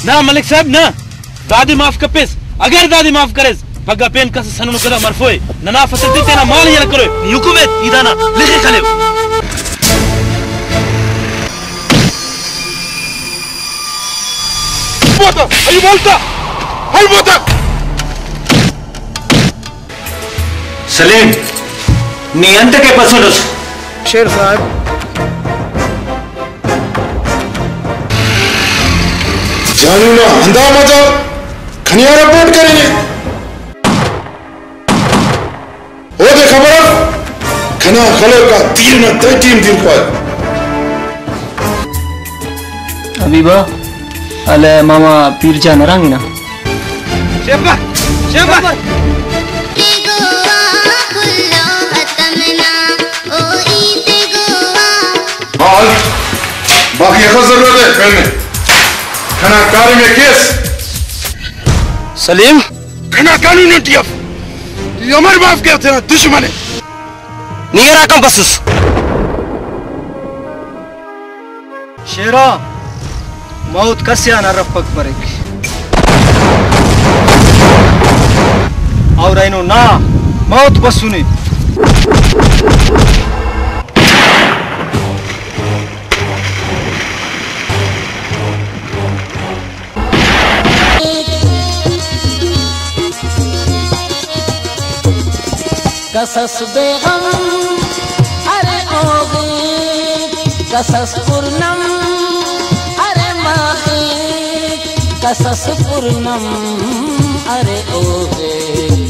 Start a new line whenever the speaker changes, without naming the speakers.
ना मलिक साहब ना दादी माफ कपिस अगर दादी माफ करे पगा पेन कस सनु कदा मरफोय नना फसती तेना माल यल करो हुकूमत इदाना लिखे खले बोता अई बोलता हल बोता
सलीम नी अंत के पसंदस
शेर साहब
जानू ना अंधा मजा खनिया रिपोर्ट करेंगे ओ दे खबर खना खलो का तीर न टीम दिन पर
अबीबा अले मामा पीरजा नरंगिना
शेफा शेफा
हाल बाकी क्या जरूरत है करने खना कारी में केस
सलीम
खना कानून टियफ यमर माफ करते हैं दुश्मन है
निगरा कम बसुस
शेरा मौत कस्या न रपक परेगी और आइनो ना मौत बसुनी
कसस बेगम अरे ओगी कसस पूर्णम अरे मागी कसस पूर्णम अरे ओगे